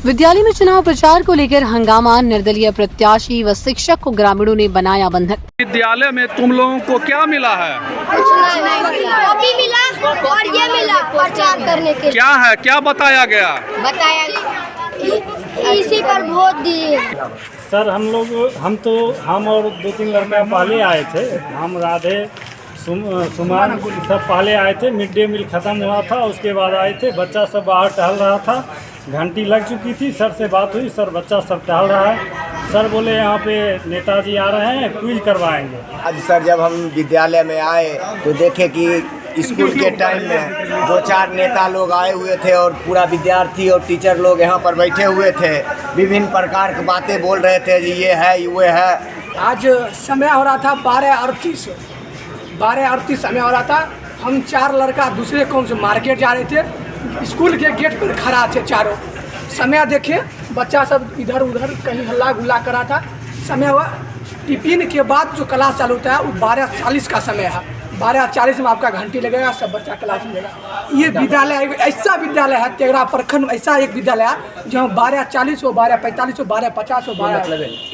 विद्यालय में चुनाव प्रचार को लेकर हंगामा, निर्दलीय प्रत्याशी व शिक्षक को ग्रामीणों ने बनाया बंधक। विद्यालय में तुम लोगों को क्या मिला है? कुछ नहीं, कॉपी मिला और ये मिला प्रचार करने के लिए। क्या है, क्या बताया गया? बताया इसी पर वोट दिए। सर हम और 2-3 लड़का पहले आए थे। हम राधे सुमान सब पहले आए थे। मिड डे मील ख़त्म हुआ था, उसके बाद आए थे। बच्चा सब बाहर टहल रहा था, घंटी लग चुकी थी। सर से बात हुई, सर बच्चा सब टहल रहा है। सर बोले यहाँ पे नेताजी आ रहे हैं, क्विज करवाएंगे। आज सर जब हम विद्यालय में आए तो देखे कि स्कूल के टाइम में 2-4 नेता लोग आए हुए थे और पूरा विद्यार्थी और टीचर लोग यहाँ पर बैठे हुए थे। विभिन्न प्रकार की बातें बोल रहे थे जी, ये है ये है। आज समय हो रहा था 12:38 समय हो रहा था। हम 4 लड़का दूसरे कौन से मार्केट जा रहे थे। स्कूल के गेट पर खड़ा थे चारों। समय देखे बच्चा सब इधर उधर कहीं हल्ला गुल्ला करा था। समय हुआ टिफिन के बाद जो क्लास चालू होता है वो 12:40 का समय है। 12:40 में आपका घंटी लगेगा, सब बच्चा क्लास में जाएगा। ये विद्यालय ऐसा विद्यालय है, तेगड़ा प्रखंड में ऐसा एक विद्यालय है जहाँ 12:40 हो, 12:45 हो, 12:50 हो,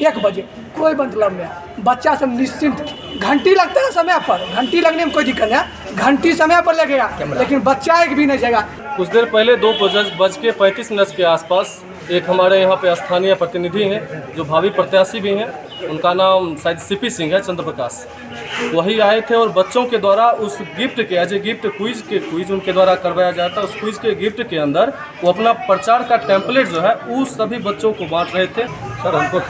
1 बजे कोई मतलब नहीं है। बच्चा सब निश्चिंत, घंटी लगता है समय पर, घंटी लगने में कोई दिक्कत नहीं है। घंटी समय पर लगेगा लेकिन बच्चा एक भी नहीं जाएगा। कुछ देर पहले 2:35 के आसपास एक हमारे यहाँ पे स्थानीय प्रतिनिधि हैं जो भावी प्रत्याशी भी हैं, उनका नाम शायद सीपी सिंह है, चंद्र प्रकाश। वही आए थे और बच्चों के द्वारा उस गिफ्ट के एज ए गिफ्ट क्विज उनके द्वारा करवाया जाता है। उस क्विज के गिफ्ट के अंदर वो अपना प्रचार का टेम्पलेट जो है उस सभी बच्चों को बांट रहे थे। सर हमको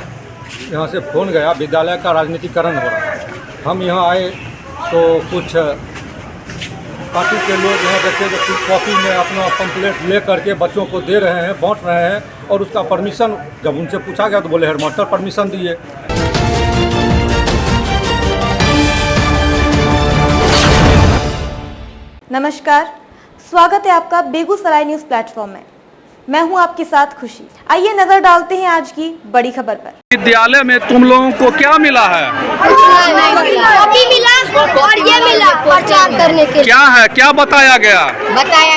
यहाँ से फ़ोन गया, विद्यालय का राजनीतिकरण हो रहा है। हम यहाँ आए तो कुछ पार्टी के लोग यहाँ देखे तो कुछ कॉपी में अपना पंपलेट ले करके बच्चों को दे रहे हैं, बांट रहे हैं। और उसका परमिशन जब उनसे पूछा गया तो बोले हेडमास्टर परमिशन दिए। नमस्कार, स्वागत है आपका बेगूसराय न्यूज़ प्लेटफॉर्म में। मैं हूं आपके साथ खुशी। आइए नजर डालते हैं आज की बड़ी खबर पर। विद्यालय में तुम लोगों को क्या मिला है? कुछ नहीं, कॉपी मिला और ये मिला प्रचार करने के लिए। क्या है, क्या बताया गया? बताया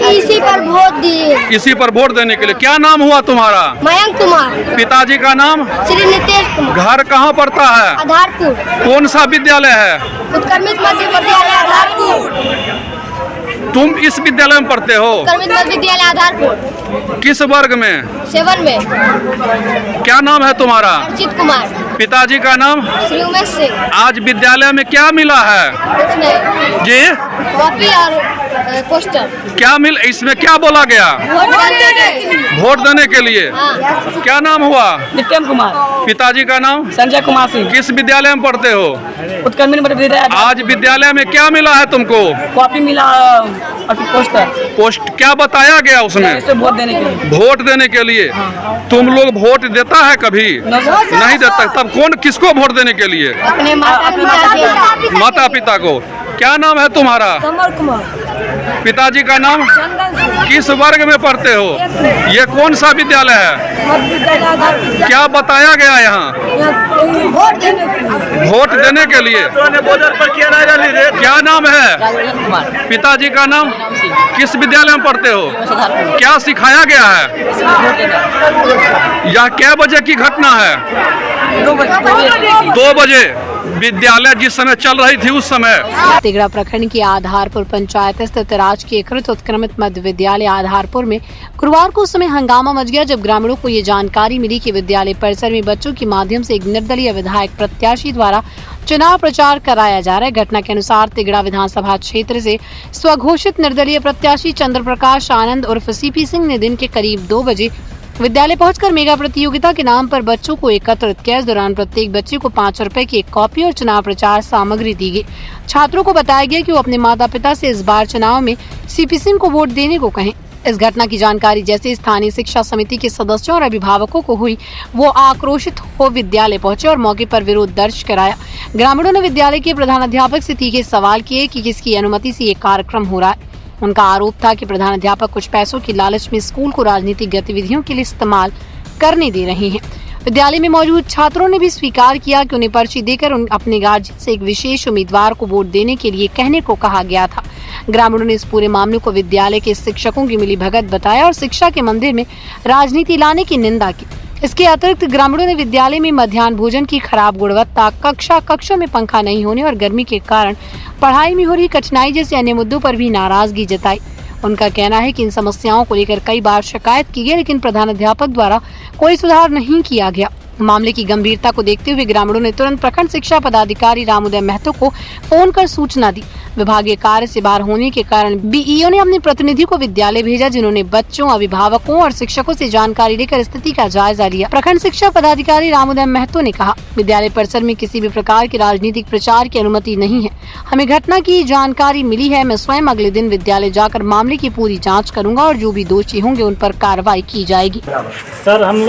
इसी पर वोट दिए। इसी पर वोट देने के लिए। क्या नाम हुआ तुम्हारा? मयंक कुमार। पिताजी का नाम? श्री नितेश कुमार। घर कहाँ पड़ता है? आधारपुर। कौन सा विद्यालय है? उत्क्रमित मध्य विद्यालय आधारपुर। तुम इस विद्यालय में पढ़ते हो? उत्क्रमित मध्य विद्यालय आधारपुर। किस वर्ग में? 7 में। क्या नाम है तुम्हारा? अर्चित कुमार। पिताजी का नाम? श्री उमेश सिंह। आज विद्यालय में क्या मिला है? कुछ नहीं, जी कॉपी और पोस्टर। क्या इसमें क्या बोला गया? वोट देने के लिए। हाँ। क्या नाम हुआ? नित्यम कुमार। पिताजी का नाम? संजय कुमार सिंह। किस विद्यालय में पढ़ते हो? उत्क्रमित मध्य विद्यालय। आज विद्यालय में क्या मिला है तुमको? कॉपी मिला और पोस्ट। क्या बताया गया उसमें? वोट देने के लिए। वोट देने के लिए। तुम लोग वोट देता है कभी? नहीं देता। तब कौन किसको वोट देने के लिए? अपने माता पिता को। क्या नाम है तुम्हारा? कमल कुमार। पिताजी का नाम? किस वर्ग में पढ़ते हो? ये कौन सा विद्यालय है? क्या बताया गया यहाँ? वोट देने के लिए। क्या नाम है? पिताजी का नाम? किस विद्यालय में पढ़ते हो? क्या सिखाया गया है? यह क्या बजे की घटना है? 2 बजे विद्यालय जिस समय चल रही थी उस समय। तेगड़ा प्रखंड की आधारपुर पंचायत स्थित राजकीयकृत उत्क्रमित मध्य विद्यालय आधारपुर में गुरुवार को उस समय हंगामा मच गया जब ग्रामीणों को ये जानकारी मिली कि विद्यालय परिसर में बच्चों के माध्यम से एक निर्दलीय विधायक प्रत्याशी द्वारा चुनाव प्रचार कराया जा रहा है। घटना के अनुसार तेगड़ा विधानसभा क्षेत्र से स्वघोषित निर्दलीय प्रत्याशी चंद्र प्रकाश आनंद उर्फ सीपी सिंह ने दिन के करीब 2 बजे विद्यालय पहुंचकर मेगा प्रतियोगिता के नाम पर बच्चों को एकत्रित किया। इस दौरान प्रत्येक बच्चे को 5 रुपए की एक कॉपी और चुनाव प्रचार सामग्री दी गई। छात्रों को बताया गया कि वो अपने माता पिता से इस बार चुनाव में सीपी सिंह को वोट देने को कहें। इस घटना की जानकारी जैसे स्थानीय शिक्षा समिति के सदस्यों और अभिभावकों को हुई, वो आक्रोशित हो विद्यालय पहुंचे और मौके पर विरोध दर्ज कराया। ग्रामीणों ने विद्यालय के प्रधानाध्यापक से तीखे सवाल किए कि किसकी अनुमति से ये कार्यक्रम हो रहा है। उनका आरोप था कि प्रधानाध्यापक कुछ पैसों की लालच में स्कूल को राजनीतिक गतिविधियों के लिए इस्तेमाल करने दे रहे हैं। विद्यालय में मौजूद छात्रों ने भी स्वीकार किया कि उन्हें पर्ची देकर अपने गार्जियन से एक विशेष उम्मीदवार को वोट देने के लिए कहने को कहा गया था। ग्रामीणों ने इस पूरे मामले को विद्यालय के शिक्षकों की मिलीभगत बताया और शिक्षा के मंदिर में राजनीति लाने की निंदा की। इसके अतिरिक्त ग्रामीणों ने विद्यालय में मध्याह्न भोजन की खराब गुणवत्ता, कक्षों में पंखा नहीं होने और गर्मी के कारण पढ़ाई में हो रही कठिनाई जैसे अन्य मुद्दों पर भी नाराजगी जताई। उनका कहना है कि इन समस्याओं को लेकर कई बार शिकायत की गई, लेकिन प्रधानाध्यापक द्वारा कोई सुधार नहीं किया गया। मामले की गंभीरता को देखते हुए ग्रामीणों ने तुरंत प्रखंड शिक्षा पदाधिकारी रामोदय महतो को फोन कर सूचना दी। विभागीय कार्य से बाहर होने के कारण बीईओ ने अपने प्रतिनिधि को विद्यालय भेजा, जिन्होंने बच्चों, अभिभावकों और शिक्षकों से जानकारी लेकर स्थिति का जायजा लिया। प्रखंड शिक्षा पदाधिकारी रामोदय महतो ने कहा, विद्यालय परिसर में किसी भी प्रकार के राजनीतिक प्रचार की अनुमति नहीं है। हमें घटना की जानकारी मिली है। मैं स्वयं अगले दिन विद्यालय जाकर मामले की पूरी जाँच करूँगा और जो भी दोषी होंगे उन पर कार्रवाई की जाएगी। सर हम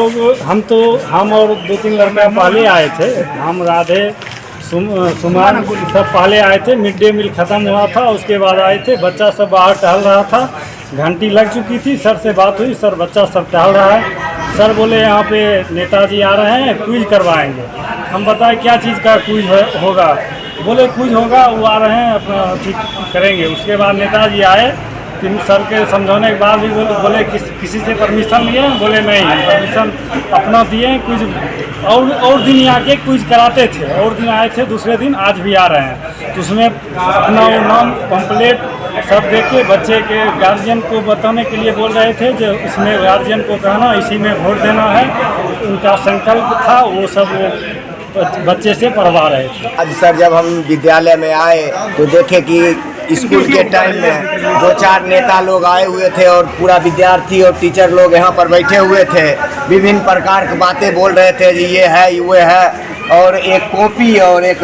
और 2-3 लड़का पहले आए थे। हम राधे सुमान सब पहले आए थे। मिड डे मील ख़त्म हुआ था, उसके बाद आए थे। बच्चा सब बाहर टहल रहा था, घंटी लग चुकी थी। सर से बात हुई, सर बच्चा सब टहल रहा है। सर बोले यहाँ पे नेताजी आ रहे हैं, क्विज करवाएंगे। हम बताए क्या चीज़ का क्विज होगा। बोले क्विज होगा, वो आ रहे हैं, अपना ठीक करेंगे। उसके बाद नेताजी आए। सर के समझाने के बाद भी बोले किसी से परमिशन लिए? बोले नहीं, परमिशन अपना दिए। कुछ और दिन आके कुछ कराते थे, और दिन आए थे, दूसरे दिन आज भी आ रहे हैं। तो उसमें अपना वो नाम पंपलेट सब देख के बच्चे के गार्जियन को बताने के लिए बोल रहे थे, जो इसमें गार्जियन को कहना इसी में वोट देना है। उनका संकल्प था, वो सब बच्चे से पढ़वा रहे थे। आज सर जब हम विद्यालय में आए तो देखे कि स्कूल के टाइम में 2-4 नेता लोग आए हुए थे और पूरा विद्यार्थी और टीचर लोग यहाँ पर बैठे हुए थे। विभिन्न प्रकार की बातें बोल रहे थे, जी ये है, वो है। और एक कॉपी और एक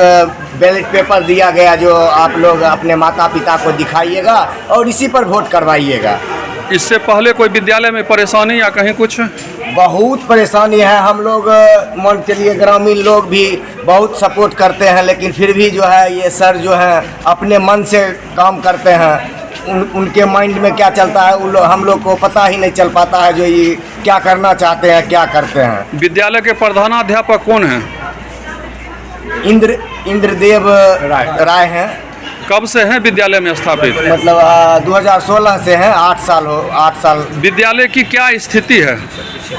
बैलेट पेपर दिया गया, जो आप लोग अपने माता पिता को दिखाइएगा और इसी पर वोट करवाइएगा। इससे पहले कोई विद्यालय में परेशानी या कहीं कुछ? बहुत परेशानी है। हम लोग मान के लिए ग्रामीण लोग भी बहुत सपोर्ट करते हैं, लेकिन फिर भी जो है ये सर जो है अपने मन से काम करते हैं। उनके माइंड में क्या चलता है हम लोग को पता ही नहीं चल पाता है, जो ये क्या करना चाहते हैं, क्या करते हैं। विद्यालय के प्रधानाध्यापक कौन हैं? इंद्रदेव राय हैं। कब से हैं विद्यालय में स्थापित? मतलब 2016 से हैं। 8 साल। विद्यालय की क्या स्थिति है?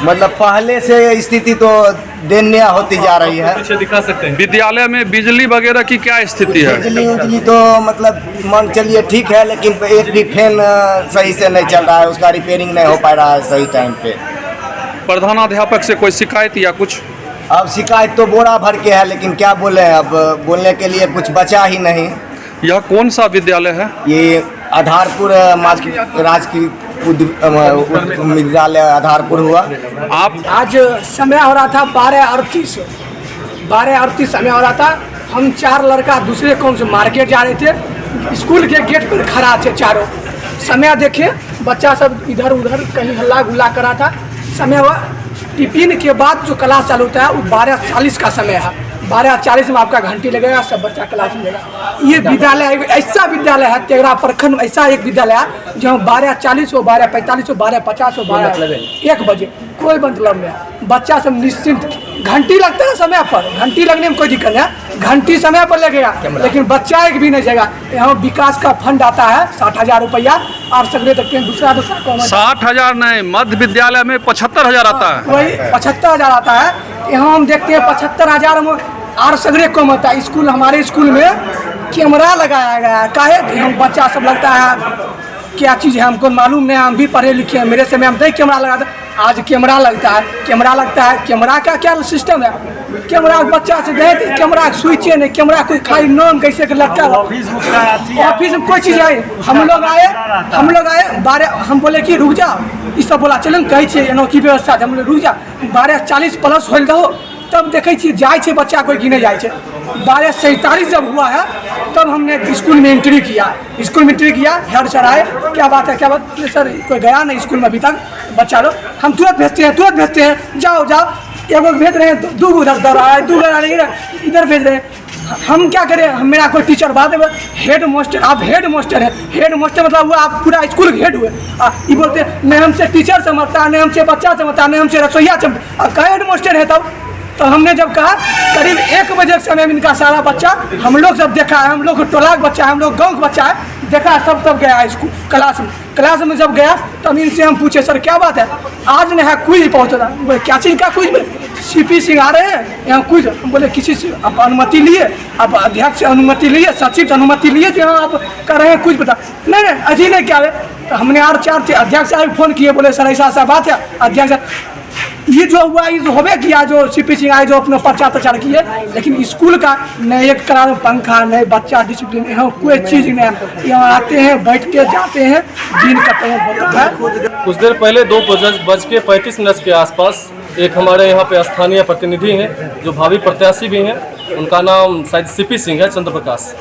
मतलब पहले से स्थिति तो दयनीय होती जा रही है। पीछे दिखा सकते हैं। विद्यालय में बिजली वगैरह की क्या स्थिति है? बिजली तो मतलब मान चलिए ठीक है, लेकिन एक भी फैन सही से नहीं चल रहा है, उसका रिपेयरिंग नहीं हो पा रहा है सही टाइम पे। प्रधानाध्यापक से कोई शिकायत या कुछ? अब शिकायत तो बोरा भर के है, लेकिन क्या बोले, अब बोलने के लिए कुछ बचा ही नहीं। यह कौन सा विद्यालय है? ये आधारपुर राजकीय विद्यालय आधारपुर हुआ। आप आज समय हो रहा था 12:38 समय हो रहा था। हम 4 लड़का दूसरे कौन से मार्केट जा रहे थे। स्कूल के गेट पर खड़ा थे चारों। समय देखे, बच्चा सब इधर उधर कहीं हल्ला गुल्ला करा था। समय हुआ टिफिन के बाद जो क्लास चालू होता है वो 12:40 का समय है। 12:40 में आपका घंटी लगेगा, सब बच्चा क्लास में लगेगा। ये विद्यालय ऐसा विद्यालय है, तेघड़ा प्रखंड में ऐसा एक विद्यालय है जहाँ 12:40 हो, 12:45 हो, 12:50 हो, 1 बजे कोई मतलब नहीं है। बच्चा सब निश्चिंत, घंटी लगता है समय पर, घंटी लगने में कोई दिक्कत नहीं है, घंटी समय पर लगेगा, लेकिन बच्चा एक भी नहीं जाएगा। यहाँ विकास का फंड आता है 60,000 रुपया और सगरे तक के दूसरा 60,000 नहीं, मध्य विद्यालय में 75,000 आता है। वही 75,000 आता है। यहाँ हम देखते हैं 75,000 में और सगरे कम होता है। स्कूल, हमारे स्कूल में कैमरा लगाया गया है। काहे हम बच्चा सब लगता है क्या चीज़ है हमको मालूम नहीं, हम भी पढ़े लिखे हैं। मेरे समय हम नहीं कैमरा लगा था, आज कैमरा लगता है। कैमरा का क्या सिस्टम है? कैमरा बच्चा से गए थे, कैमरा स्विच नहीं, कैमरा कोई खाली नाम कैसे लगता है। ऑफिस में कोई चीज़ आई, हम लोग आए 12, हम बोले कि रुक जाओ, ये सब बोला चलन कहे छे एनो की व्यवस्था, हम रुक जा 12:40 प्लस होल दहो, तब देखे जाए छे बच्चा कोई गिने जाए छे। 12:47 जब हुआ है तब हमने स्कूल में एंट्री किया। हेड सर आए, क्या बात है, क्या बात सर, कोई गया नहीं स्कूल में अभी तक बच्चा लोग। हम तुरंत भेजते हैं, जाओ एगो भेज रहे हैं, 2 उधर दौड़ा है, 2 इधर भेज रहे हैं। हम क्या करें, मेरा कोई टीचर बात है, हेड मास्टर, आप हेड मास्टर है, हेड मास्टर मतलब वो आप पूरा स्कूल के हेड हुए। ये बोलते हैं नहीं हमसे टीचर समझता, नहीं हमसे बच्चा समझता, नहीं हमसे रसोईया समझता, अब क्या हेड मास्टर है तब। तो हमने जब कहा करीब 1 बजे के समय में इनका सारा बच्चा हम लोग जब देखा है, हम लोग टोला का बच्चा है, हम लोग गाँव का बच्चा है, देखा सब तब गया स्कूल क्लास में जब गया तब इनसे हम पूछे सर क्या बात है, आज नहीं है क्विज पहुँचा था। बोले क्या चीज़ का क्विज, CP सिंह आ रहे हैं यहाँ क्विज। हम बोले किसी से आप अनुमति लिए, आप अध्यक्ष से अनुमति लिए, सचिव से अनुमति लिए जो यहाँ आप कर रहे हैं क्विज बता। नहीं अजी नहीं क्या है। तो हमने और 4 अध्यक्ष साहब फ़ोन किए, बोले सर ऐसा बात है। अध्यक्ष ये जो हुआ ये जो होवे किया, जो CP सिंह आए जो अपना पर्चा प्रचार किए, लेकिन स्कूल का न एक करा पंखा, न बच्चा डिसिप्लिन, यहाँ कोई चीज़ नहीं। यहाँ आते हैं बैठ के जाते हैं, दिन का टाइम होता है। कुछ देर पहले 2:35 के आसपास एक हमारे यहाँ पे स्थानीय प्रतिनिधि हैं जो भावी प्रत्याशी भी हैं, उनका नाम शायद CP सिंह है, चंद्र प्रकाश।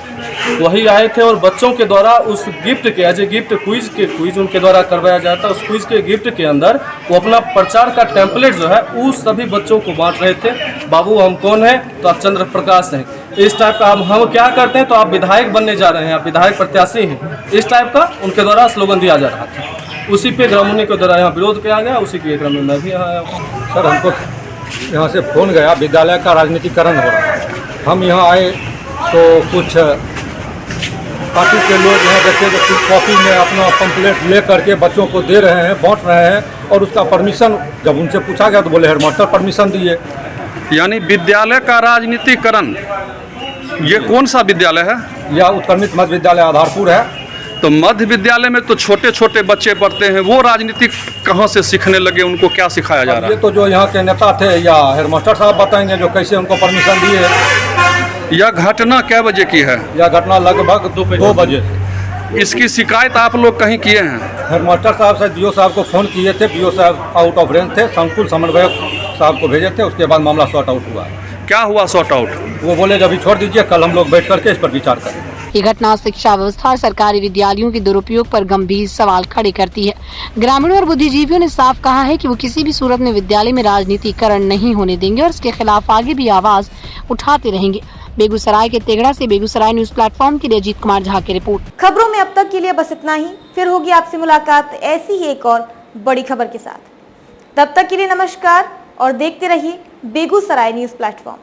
वही आए थे और बच्चों के द्वारा उस गिफ्ट के एज ए गिफ्ट क्विज उनके द्वारा करवाया जाता है। उस क्विज के गिफ्ट के अंदर वो अपना प्रचार का टेम्पलेट जो है उस सभी बच्चों को बांट रहे थे। बाबू हम कौन हैं, तो आप चंद्र प्रकाश हैं, इस टाइप का। हम क्या करते हैं, तो आप विधायक बनने जा रहे हैं, आप विधायक प्रत्याशी हैं, इस टाइप का उनके द्वारा स्लोगन दिया जा रहा था। उसी पे ग्रामीणों के द्वारा यहाँ विरोध किया गया, उसी के क्रम में मैं भी यहाँ आया हूँ। सर हमको यहाँ से फ़ोन गया विद्यालय का राजनीतिकरण हो रहा है। हम यहाँ आए तो कुछ पार्टी के लोग यहाँ देखे तो कुछ कॉपी में अपना पंपलेट ले करके बच्चों को दे रहे हैं, बांट रहे हैं, और उसका परमिशन जब उनसे पूछा गया तो बोले हेडमास्टर परमिशन दिए। यानी विद्यालय का राजनीतिकरण, ये कौन सा विद्यालय है? यह उत्क्रमित मध्य विद्यालय आधारपुर है। तो मध्य विद्यालय में तो छोटे छोटे बच्चे पढ़ते हैं, वो राजनीति कहाँ से सीखने लगे, उनको क्या सिखाया जा रहा है? ये तो जो यहाँ के नेता थे या हेडमास्टर साहब बताएंगे जो कैसे उनको परमिशन दिए। यह घटना क्या बजे की है? यह घटना लगभग 2 बजे। इसकी शिकायत आप लोग कहीं किए हैं? हेडमास्टर साहब से DO साहब को फ़ोन किए थे, DO साहब आउट ऑफ रेंज थे, संकुल समन्वयक साहब को भेजे थे, उसके बाद मामला सॉर्ट आउट हुआ। क्या हुआ सॉर्ट आउट? वो बोले जब छोड़ दीजिए, कल हम लोग बैठ करके इस पर विचार करें। ये घटना शिक्षा व्यवस्था और सरकारी विद्यालयों के दुरुपयोग पर गंभीर सवाल खड़े करती है। ग्रामीणों और बुद्धिजीवियों ने साफ कहा है कि वो किसी भी सूरत में विद्यालय में राजनीतिकरण नहीं होने देंगे और इसके खिलाफ आगे भी आवाज उठाते रहेंगे। बेगूसराय के तेगड़ा से बेगूसराय न्यूज प्लेटफॉर्म के लिए अजीत कुमार झा की रिपोर्ट। खबरों में अब तक के लिए बस इतना ही, फिर होगी आपसे मुलाकात ऐसी ही एक और बड़ी खबर के साथ। तब तक के लिए नमस्कार और देखते रहिए बेगूसराय न्यूज प्लेटफॉर्म।